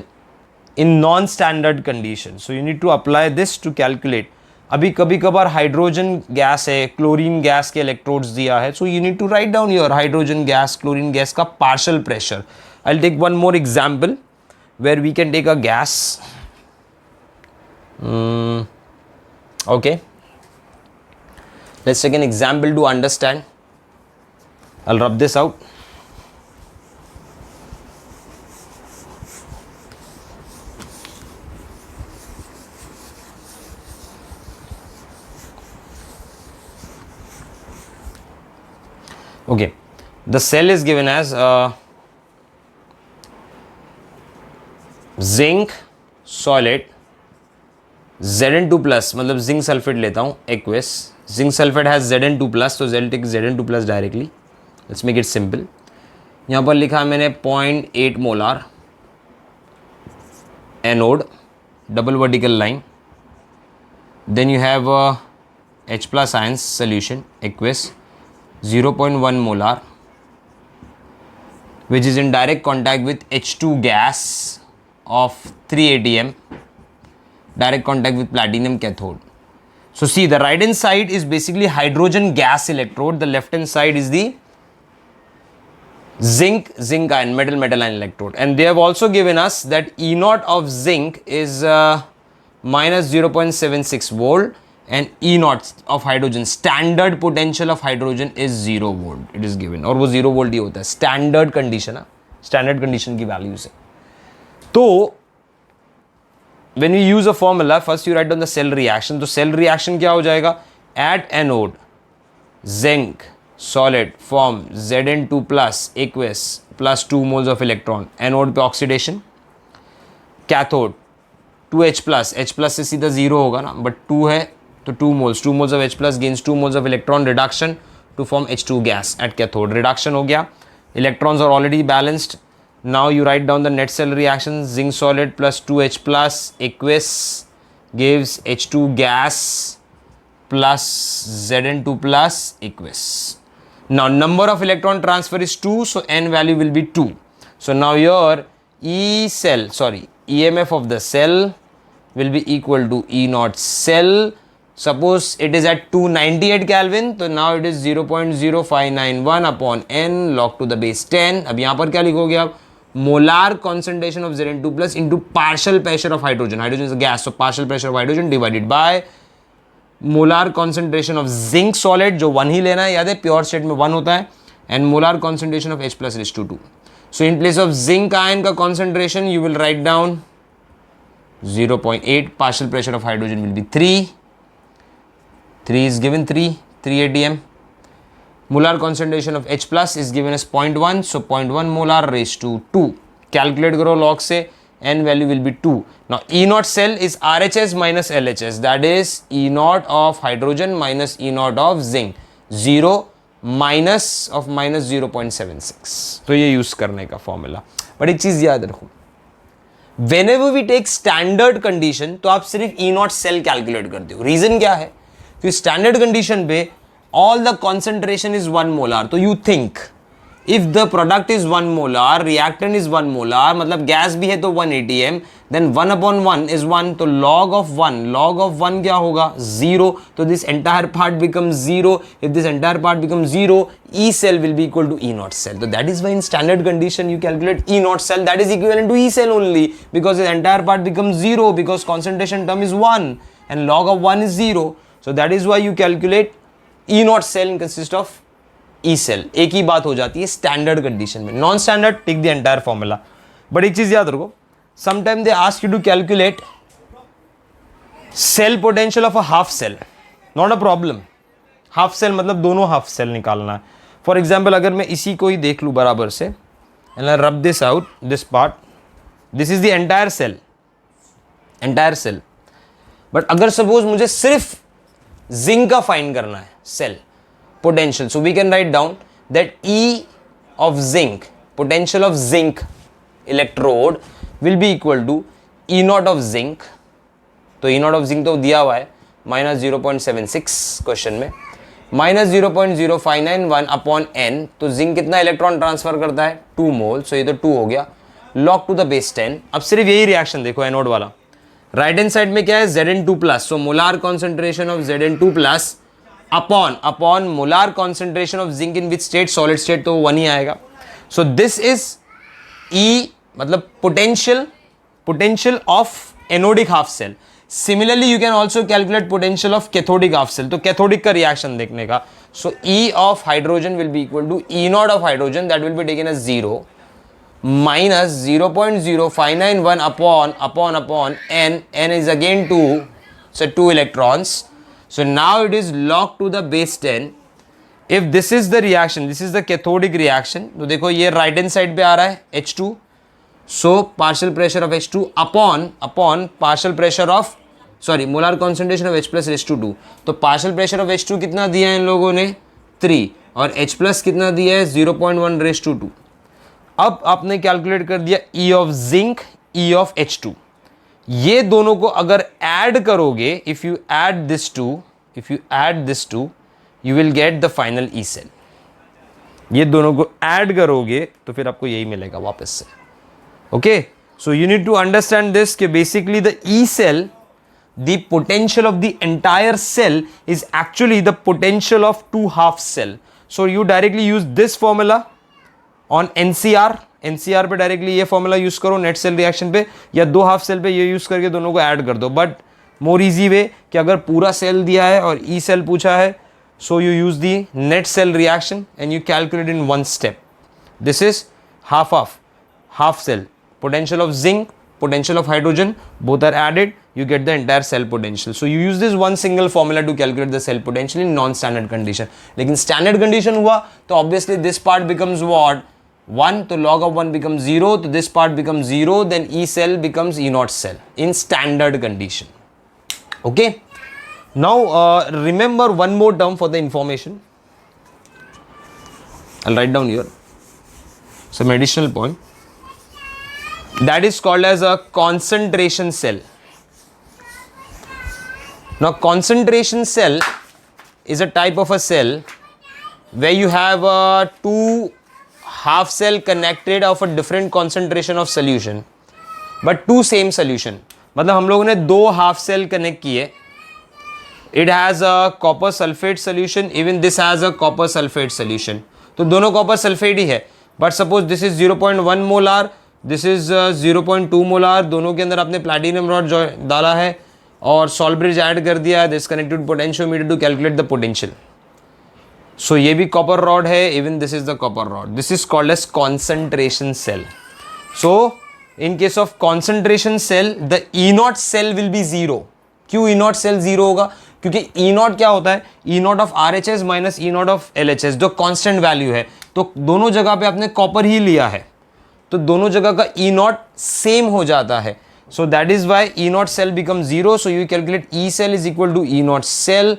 in non-standard condition. So you need to apply this to calculate. अभी कभी कभार hydrogen gas है, chlorine gas के electrodes दिया है, so you need to write down your hydrogen gas, chlorine gas का partial pressure. I'll take one more example where we can take a gas. Okay, let's take an example to understand. I'll rub this out. Okay, the cell is given as zinc solid Zn2 plus, मतलब zinc sulphate लेता हूँ aqueous, zinc sulphate has Zn2 plus, तो take Zn2 plus directly, let's make it simple. यहाँ पर लिखा है मैंने 0.8 molar anode, double vertical line, then you have H plus ions solution aqueous 0.1 molar which is in direct contact with H2 gas of 3 atm, direct contact with platinum cathode. So see, the right hand side is basically hydrogen gas electrode, the left hand side is the zinc ion, metal ion electrode, and they have also given us that E naught of zinc is minus 0.76 volt and E naught of hydrogen, standard potential of hydrogen is 0 volt, it is given, और वो 0 volt ही होता है, standard condition है, standard condition की values है. तो when we use a formula, first you write down the cell reaction, तो cell reaction क्या हो जाएगा? At anode zinc solid form Zn2 plus aqueous plus 2 moles of electron. Anode पे oxidation, cathode 2H plus, H plus से सीधा 0 होगा ना, but 2 है तो 2 moles of H plus gains 2 moles of electron reduction to form H2 gas at cathode. Reduction हो गया, electrons are already balanced. Now you write down the net cell reaction. Zinc solid plus 2H plus aqueous gives H2 gas plus Zn2 plus aqueous. Now number of electron transfer is 2, so n value will be 2. So now your EMF of the cell will be equal to E naught cell. Suppose it is at 298 Kelvin, so now it is 0.0591 upon n log to the base 10. अब यहाँ पर क्या लिखोगे आप? Molar concentration of Zn2 plus into partial pressure of hydrogen. Hydrogen is a gas, so partial pressure of hydrogen divided by molar concentration of zinc solid, जो 1 ही लेना है, याद है प्योर स्टेट में 1 होता है, and molar concentration of H plus is 2. So in place of zinc ion का concentration you will write down 0.8, partial pressure of hydrogen will be 3 is given 3 atm. Molar concentration of H plus is given as 0.1, so 0.1 molar raised to 2. Calculate करो log से, n value will be 2. Now E naught cell is RHS minus LHS, that is E naught of hydrogen minus E naught of zinc, 0 minus of minus 0.76. तो ये use करने का formula. But एक चीज याद रखो, whenever we take standard condition तो आप सिर्फ E naught cell कैलकुलेट करते हो. रीजन क्या है? कि स्टैंडर्ड कंडीशन पे all the concentration is 1 molar, तो you think if the product is 1 molar, reactant is 1 molar, मतलब गैस भी है तो 1 atm, then 1 upon 1 is 1, तो log of 1 क्या होगा? 0. तो this entire part becomes 0. If this entire part becomes 0, E cell will be equal to E naught cell. So that is why in standard condition you calculate E naught cell, that is equivalent to E cell only, because the entire part becomes 0 because concentration term is 1 and log of 1 is 0. So that is why you calculate E naught cell consist of E cell. एक ही बात हो जाती है standard condition में. Non standard take the entire formula. But एक चीज याद रखो, sometime they ask you to calculate cell potential of a half cell. Not a problem. Half cell मतलब दोनों हाफ सेल निकालना है. फॉर एग्जाम्पल अगर मैं इसी को ही देख लूँ बराबर से, and I rub this out, this part, this is the entire cell. But अगर सपोज मुझे सिर्फ जिंक का फाइंड करना है cell potential, so we can write down that E of zinc, potential of zinc electrode will be equal to E naught of zinc. तो E naught of zinc तो दिया हुआ है minus 0.76 क्वेश्चन में, minus 0.0591 upon n. तो zinc कितना electron transfer करता है? 2 मोल, सो ये तो 2 हो गया, log to the base 10. अब सिर्फ यही रिएक्शन देखो एनोड वाला. राइट हैंड साइड में क्या है? Zn2 plus, so molar concentration of Zn2 plus upon molar concentration of zinc in which state? Solid state, तो 1 ही आएगा. सो दिस इज E मतलब potential of anodic half cell. Similarly you can also calculate potential of cathodic half cell. तो cathodic का reaction देखने का, so E of hydrogen will be equal to E naught of hydrogen, that will be taken as 0 minus 0.0591 upon n is again 2, so 2 electrons. So now it is log to the base 10. If this is the reaction, this is the cathodic reaction, तो देखो ये right hand side पे आ रहा है H2, so partial pressure of H2 upon partial pressure of molar concentration of H plus raised to 2. तो partial pressure of H2 कितना दिया है इन लोगों ने? 3, और H plus कितना दिया है? 0.1 raised to 2. अब आपने कैलकुलेट कर दिया E of zinc, E of H2. ये दोनों को अगर ऐड करोगे, if you add this to you will get the final E cell. ये दोनों को ऐड करोगे तो फिर आपको यही मिलेगा वापस से. Okay, so you need to understand this कि basically the E cell, the potential of the entire cell is actually the potential of 2 half cell. So you directly use this formula on NCR पे directly ये formula use करो net cell reaction पे, या 2 half cell पे ये use करके दोनों को ऐड कर दो. बट मोर इजी वे कि अगर पूरा सेल दिया है और ई सेल पूछा है, so you use the net cell reaction and you calculate in 1 step. This is half cell potential of zinc potential of hydrogen, both are added, you get the entire cell potential. So you use this one single formula to calculate the cell potential in non-standard condition. लेकिन standard condition हुआ तो obviously this part becomes what? 1, तो log of 1 becomes 0, तो this part becomes 0, then E cell becomes E naught cell in standard condition. Okay. Now remember one more term for the information. I'll write down here some additional point. That is called as a concentration cell. Now concentration cell is a type of a cell where you have two half cell connected of a different concentration of solution but two same solution. मतलब हम लोगों ने दो half cell connect किए. It has a copper sulfate solution, even this has a copper sulfate solution. तो दोनों copper sulfate ही है. But suppose this is 0.1 molar, this is 0.2 molar, दोनों के अंदर आपने platinum rod डाला है और salt bridge ऐड कर दिया है. This connected potentiometer to calculate the potential. So ये भी copper rod है, even this is the copper rod. This is called as concentration cell. So in case of concentration cell, the E naught cell will be 0. क्यों E naught cell 0 होगा? क्योंकि E naught क्या होता है? E naught of RHS minus E naught of LHS जो constant value है. तो दोनों जगह पे आपने कॉपर ही लिया है तो दोनों जगह का E naught सेम हो जाता है. So that is why E naught cell becomes 0. So you calculate E cell is equal to E naught cell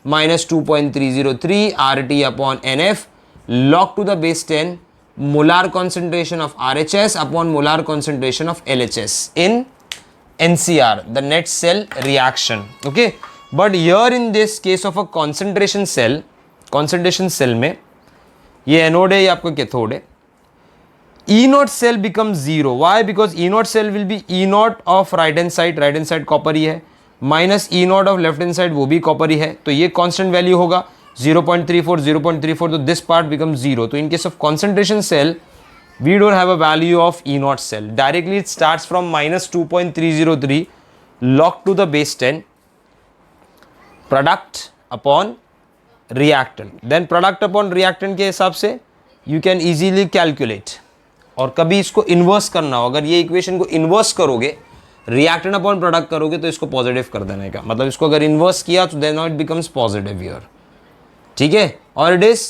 minus 2.303 RT upon NF log to the base 10 molar concentration of RHS upon molar concentration of LHS in NCR, the net cell reaction. Okay. But here in this case of a concentration cell में ये anode है, ये आपका cathode है. E naught cell becomes 0. Why? Because E naught cell will be E naught of right hand side copper ही है, minus E naught of left hand side वो भी कॉपर ही है. तो ये कांस्टेंट वैल्यू होगा 0.34. तो दिस पार्ट becomes 0. तो in case of concentration cell we don't have a value of E naught cell. Directly it starts from minus 2.303 log to the base 10 product upon reactant. Then product upon reactant के हिसाब से you can easily calculate. और कभी इसको inverse करना हो, अगर ये इक्वेशन को इन्वर्स करोगे, रिएक्टेंट अपॉन प्रोडक्ट करोगे तो इसको पॉजिटिव कर देने का मतलब इसको अगर इन्वर्स किया तो then it becomes positive here. ठीक है. और it is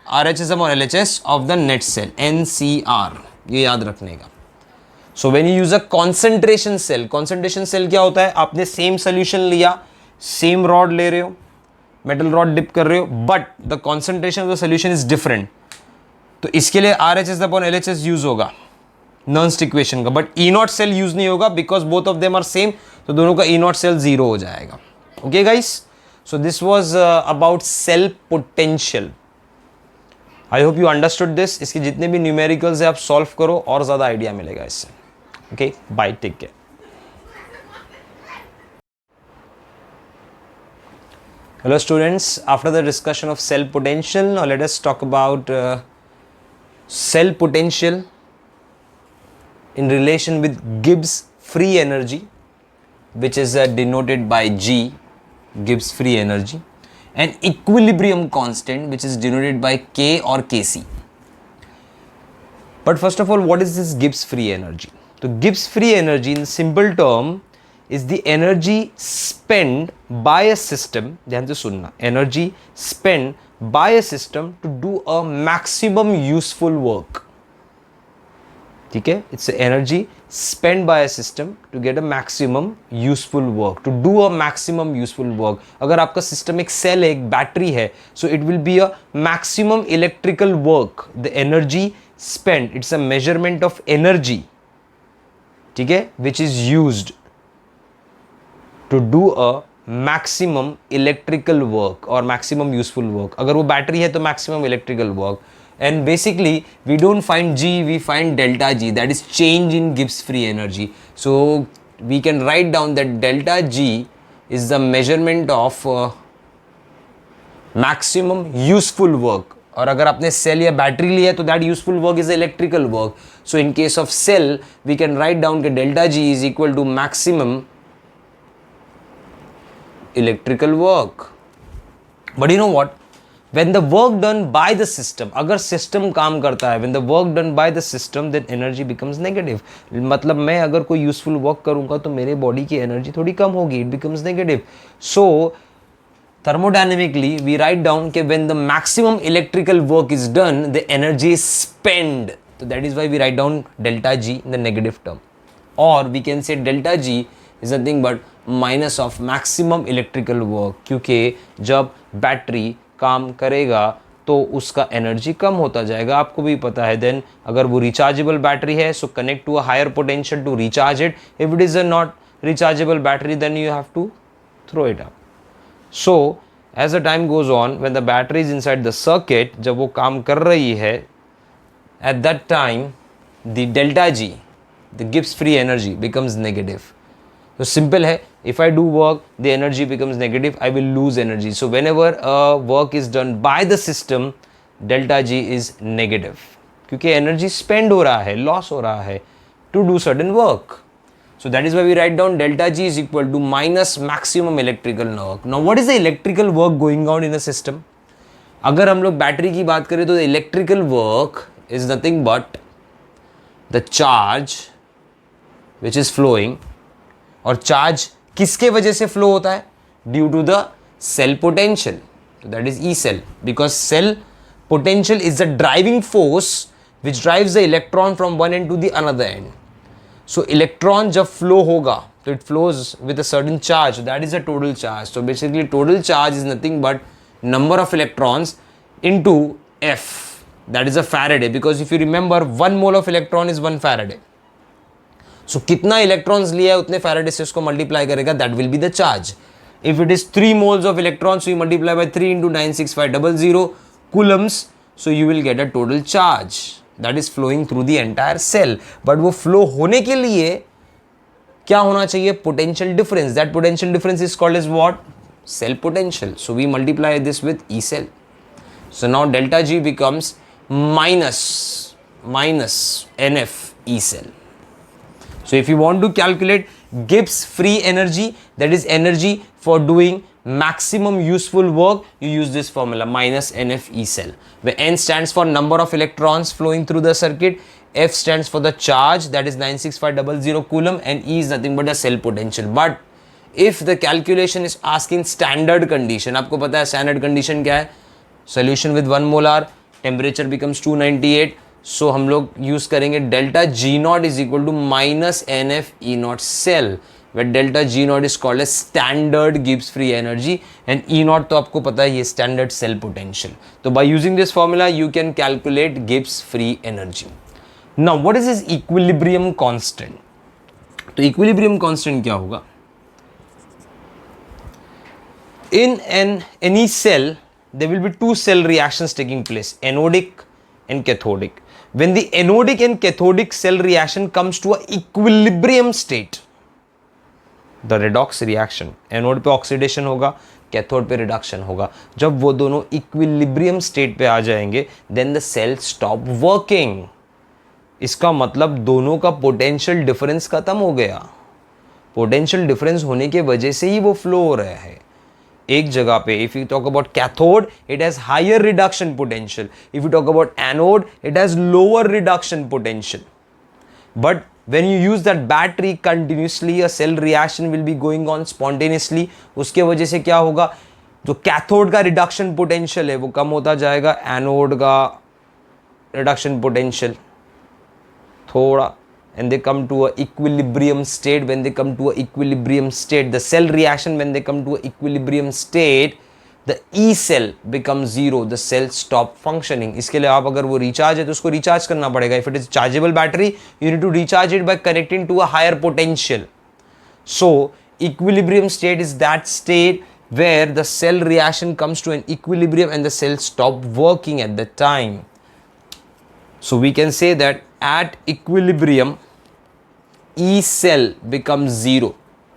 RHS upon LHS of the net cell NCR, ये याद रखने का. So when you use a concentration cell क्या होता है? आपने सेम सोल्यूशन लिया, सेम रॉड ले रहे हो, मेटल रॉड डिप कर रहे हो, but the concentration of the solution is different. तो इसके लिए RHS अपॉन LHS यूज होगा नर्न्स्ट इक्वेशन का, but E naught cell use नहीं होगा because both of them are same. तो दोनों का E naught सेल 0 हो जाएगा. Okay guys, so this was about cell potential. I hope you understood this. इसके जितने भी न्यूमेरिकल्स है आप सॉल्व करो और ज़्यादा आइडिया मिलेगा इससे. Okay, bye, take care. Hello students, after the discussion of cell potential, now let us talk about cell potential in relation with Gibbs free energy, which is denoted by G, Gibbs free energy, and equilibrium constant, which is denoted by K or Kc. But first of all, what is this Gibbs free energy? So Gibbs free energy in simple term is the energy spent by a system, ध्यान से सुनना, energy spent by a system to do a maximum useful work. ठीक है, it's energy spent by a system to get a maximum useful work, to do a maximum useful work. अगर आपका system एक cell है, एक battery है, so it will be a maximum electrical work. The energy spent, it's a measurement of energy, ठीक है, which is used to do a maximum electrical work or maximum useful work. अगर वो battery है तो maximum electrical work. And basically we don't find G, we find delta G, that is change in Gibbs free energy. So we can write down that delta G is the measurement of maximum useful work. और अगर आपने cell या battery लिया तो that useful work is electrical work. So in case of cell we can write down कि delta G is equal to maximum electrical work. But you know what, when the work done by the system, अगर system काम करता है, when the work done by the system, then energy becomes negative. मतलब मैं अगर कोई useful work करूँगा तो मेरे body की energy थोड़ी कम होगी, it becomes negative. So thermodynamically we write down कि when the maximum electrical work is done, the energy is spent. So that is why we write down delta G in the negative term. Or we can say delta G is nothing but minus of maximum electrical work, क्योंकि जब battery काम करेगा तो उसका energy कम होता जाएगा, आपको भी पता है. देन अगर वो रिचार्जेबल बैटरी है, so connect to a higher potential to recharge it. If it is a not rechargeable battery, then you have to throw it up. So as the time goes on, when the battery is inside the circuit, जब वो काम कर रही है, at that time the delta G, the Gibbs free energy, becomes negative. तो simple है, if I do work, the energy becomes negative, I will lose energy. So whenever a work is done by the system, delta G is negative, क्योंकि energy spend हो रहा है, loss हो रहा है to do certain work. So that is why we write down delta G is equal to minus maximum electrical work. Now what is the electrical work going on in a system? अगर हम लोग battery की बात करें तो the electrical work is nothing but the charge which is flowing. और charge किसके वजह से फ्लो होता है? Due to the cell potential. That is E cell, because cell potential is the driving force which drives the electron from one end to the another end. So electron जब flow होगा तो it flows with a certain charge, that is a total charge. So basically total charge is nothing but number of electrons into F, that is a Faraday. Because if you remember, 1 mole of electron is 1 Faraday. So कितना electrons लिया है उतने Faraday से उसको multiply करेगा, that will be the charge. If it is 3 moles of electrons, so you multiply by 3 into 96500 coulombs, so you will get a total charge that is flowing through the entire cell. But वो flow होने के लिए क्या होना चाहिए? Potential difference. That potential difference is called as what? Cell potential. So we multiply this with E cell. So now delta G becomes minus NF E cell. So if you want to calculate Gibbs free energy, that is energy for doing maximum useful work, you use this formula, minus NF E cell, where N stands for number of electrons flowing through the circuit, F stands for the charge, that is 96500 coulomb, and E is nothing but the cell potential. But if the calculation is asking standard condition, आपको पता है standard condition क्या है? Solution with 1 molar, temperature becomes 298. सो हम लोग use करेंगे delta G naught is equal to minus N F E naught cell, wait delta G naught is called as standard Gibbs free energy, and E naught तो आपको पता है ये standard cell potential. तो by using this formula you can calculate Gibbs free energy. Now what is is equilibrium constant? तो equilibrium constant क्या होगा? In any cell, there will be 2 cell reactions taking place, anodic and cathodic. When the anodic and cathodic cell reaction comes to a equilibrium state, the redox reaction, anode पे oxidation होगा, cathode पे reduction होगा. जब वो दोनों equilibrium state पे आ जाएंगे, then the cells stop working. इसका मतलब दोनों का potential difference खत्म हो गया. Potential difference होने के वजह से ही वो flow हो रहा है एक जगह पे. If you talk about cathode, it has higher reduction potential. If you talk about anode, it has lower reduction potential. But when you use that battery continuously, a cell reaction will be going on spontaneously. उसके वजह से क्या होगा? जो cathode का reduction potential है वो कम होता जाएगा, एनोड का रिडक्शन पोटेंशियल थोड़ा, and they come to a equilibrium state. When they come to a equilibrium state, the cell reaction, when they come to a equilibrium state, the E cell becomes 0, the cell stop functioning. इसके लिए आप अगर वो recharge है तो उसको recharge करना पड़ेगा. If it is chargeable battery, you need to recharge it by connecting to a higher potential. So equilibrium state is that state where the cell reaction comes to an equilibrium and the cells stop working at that time. So we can say that at equilibrium E cell becomes 0.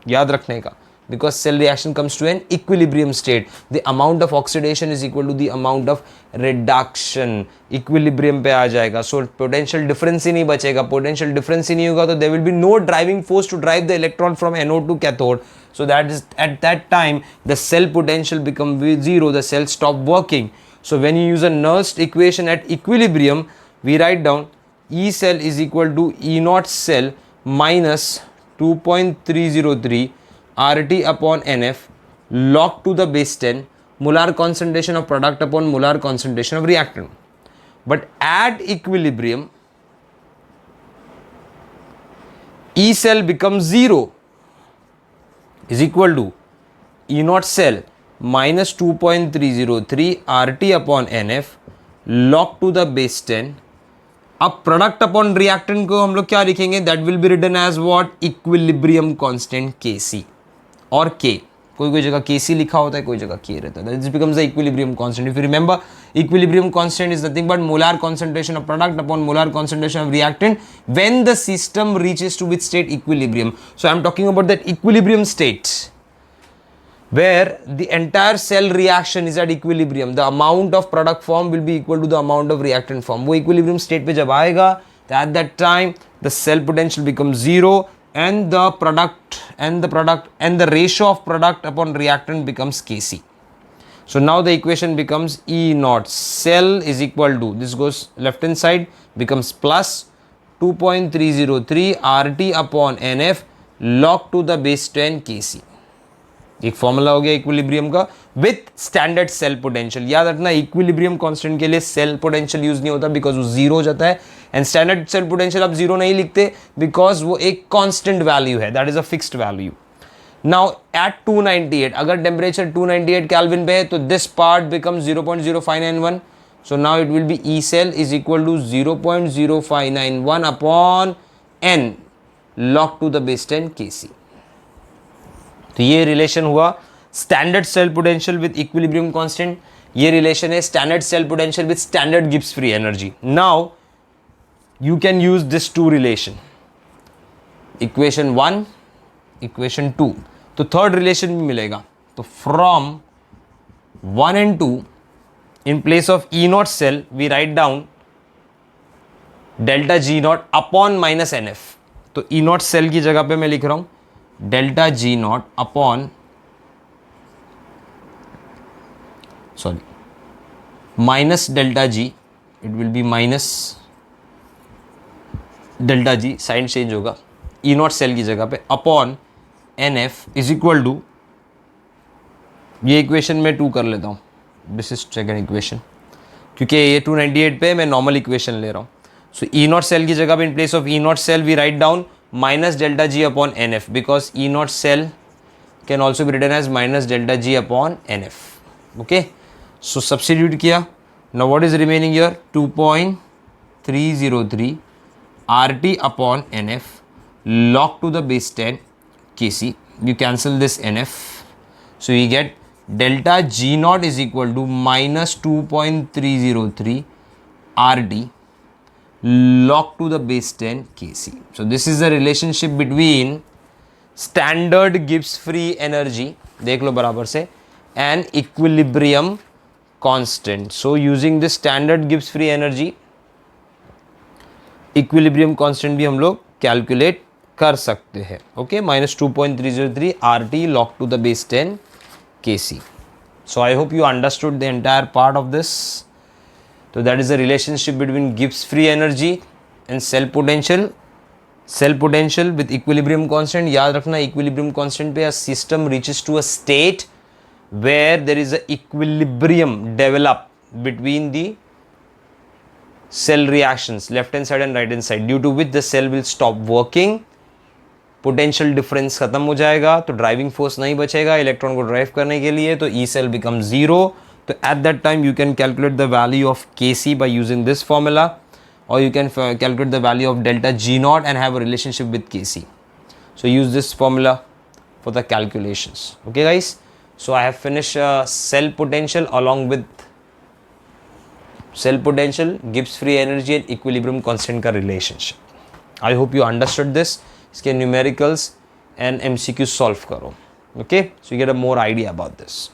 याद रखने का, because cell reaction comes to an equilibrium state. The amount of oxidation is equal to the amount of reduction. Equilibrium पे आ जाएगा. So potential difference ही नहीं बचेगा. Potential difference ही नहीं होगा तो there will be no driving force to drive the electron from anode to cathode. So that is at that time the cell potential becomes 0. The cells stop working. So when you use a Nernst equation at equilibrium, we write down E cell is equal to E naught cell minus 2.303 RT upon NF log to the base 10 molar concentration of product upon molar concentration of reactant. But at equilibrium, E cell becomes 0 is equal to E naught cell minus 2.303 RT upon NF log to the base 10. अब product upon reactant को हम लोग क्या लिखेंगे? That will be written as what? Equilibrium constant Kc और K. कोई जगह Kc लिखा होता है, कोई जगह K रहता है. This becomes the equilibrium constant. If you remember, equilibrium constant is nothing but molar concentration of product upon molar concentration of reactant when the system reaches to which state? Equilibrium. So I am talking about that equilibrium state where the entire cell reaction is at equilibrium. The amount of product form will be equal to the amount of reactant form. वो equilibrium state पे जब आएगा, at that time the cell potential becomes 0 and the ratio of product upon reactant becomes Kc. So now the equation becomes E naught cell is equal to, this goes left hand side, becomes plus 2.303 RT upon NF log to the base 10 Kc. एक formula हो गया equilibrium का with standard cell potential. याद रखना, equilibrium constant के लिए cell potential use नहीं होता बिकॉज वो जीरो हो जाता है. एंड स्टैंडर्ड सेल पोटेंशियल आप जीरो नहीं लिखते बिकॉज वो एक कांस्टेंट वैल्यू है, that is a fixed value. Now at 298, अगर टेम्परेचर 298 केल्विन पे है तो this part becomes 0.0591. So now it will be E cell is equal to 0.0591 upon N log to the base 10 Kc. तो ये relation हुआ standard cell potential with equilibrium constant. ये relation है standard cell potential with standard Gibbs free energy. Now you can use this two relation, equation 1, equation 2. तो third relation भी मिलेगा. तो from 1 and 2 in place of E naught cell we write down delta G naught upon minus N F. तो E naught cell की जगह पे मैं लिख रहा हूं delta G naught upon minus delta G, it will be minus delta G, sign change होगा E naught cell की जगह पे upon NF is equal to, ये इक्वेशन में 2 कर लेता हूँ, दिस इज सेकेंड इक्वेशन क्योंकि ये 298 पे मैं नॉर्मल इक्वेशन ले रहा हूँ. सो E नॉट सेल की जगह पे in place of E naught cell we write down minus delta G upon NF because E naught cell can also be written as minus delta G upon NF. Okay, so substitute किया. Now what is remaining here? 2.303 RT upon NF log to the base 10 Kc. You cancel this NF, so you get delta G naught is equal to minus 2.303 RT log to the base 10 Kc. So this is the relationship between standard Gibbs free energy, देख लो बराबर से, and equilibrium constant. So using this standard Gibbs free energy, equilibrium constant भी हम लोग calculate कर सकते हैं. Okay, minus 2.303 RT log to the base 10 Kc. So I hope you understood the entire part of this. So that is the relationship between Gibbs free energy and cell potential. Cell potential with equilibrium constant. याद रखना equilibrium constant पे a system reaches to a state where there is a equilibrium develop between the cell reactions left hand side and right hand side, due to which the cell will stop working. Potential difference खत्म हो जाएगा तो driving force नहीं बचेगा electron को drive करने के लिए, तो E cell becomes 0. So at that time you can calculate the value of Kc by using this formula, or you can calculate the value of delta G naught and have a relationship with Kc. So use this formula for the calculations. Okay guys, so I have finished cell potential along with cell potential, Gibbs free energy and equilibrium constant का relationship. I hope you understood this. इसके numericals and MCQ solve करो. Okay, so you get a more idea about this.